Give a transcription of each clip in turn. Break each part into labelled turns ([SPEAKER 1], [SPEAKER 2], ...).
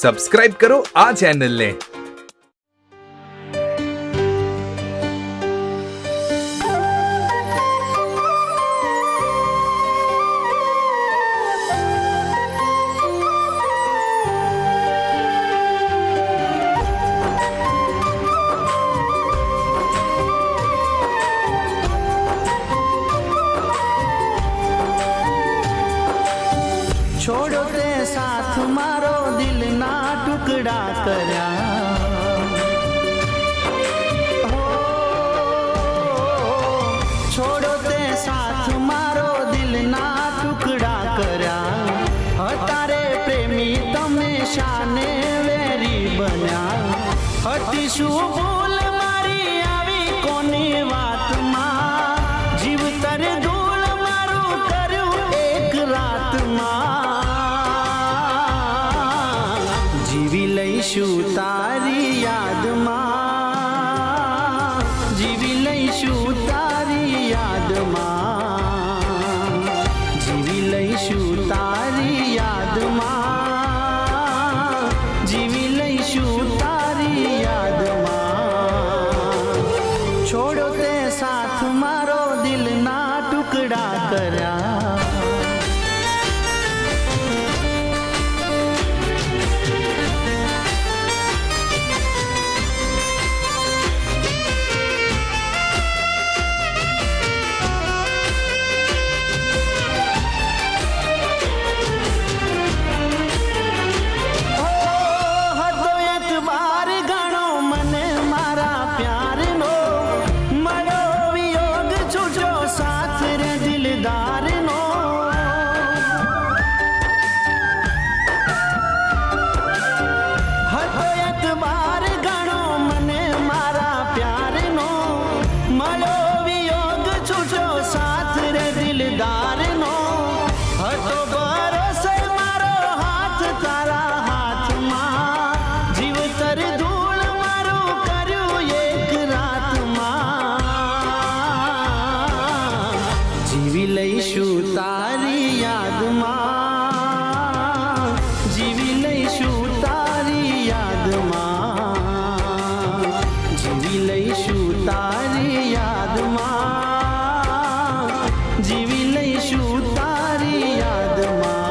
[SPEAKER 1] Subscribe કરો આ ચેનલને।
[SPEAKER 2] छोड़ो ते साथ मारो दिल ना टुकड़ा करया हो, छोड़ो ते साथ मारो दिल ना टुकड़ा करया हतारे प्रेमी तमे शाने वेरी बन्या हती शू भूल मारी आवी कोनी वात मां जीवतर धूल मारू कर्यु एक रात मां जीवी लईशू तारी याद मां जीवी लईशू तारी याद मां जीवी लईशू तारी याद मां जीवी लईशू तारी याद मां छोड़ो ते साथ मारो दिल ना टुकड़ा करया जीवी लईशू तारी याद मां जीवी लईशू तारी याद मां जीवी लईशू तारी याद मां जीवी लईशू तारी याद मां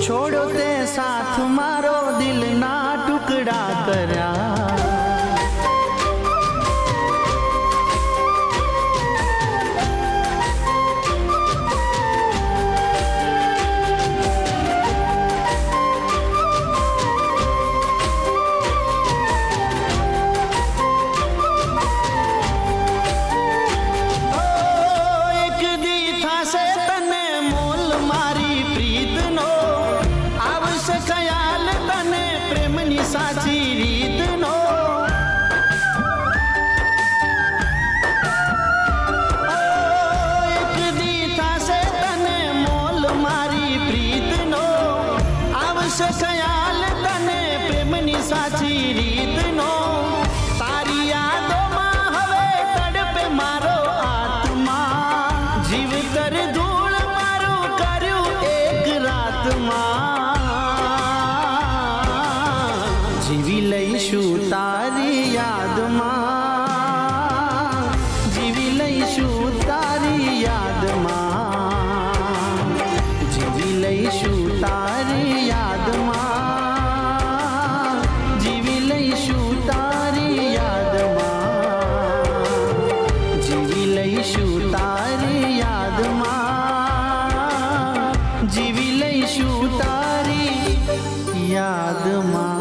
[SPEAKER 2] छोड़ो ते साथ मारो दिल ना टुकड़ा करया साची रीत नो एक दी थासे तने मोल मारी प्रीत नो आवश्य ख्याल तने प्रेमनी साची रीत नो तारी यादों मां हवे तड़पे मारो आत्मा जीवतर धूल मारू कर्यु एक रात मां जीवी लईशू तारी याद मां जीवी लईशू तारी याद मां जीवी लईशू तारी याद मां जीवी लईशू तारी याद मां जीवी लईशू तारी याद मां जीवी लईशू तारी याद मां।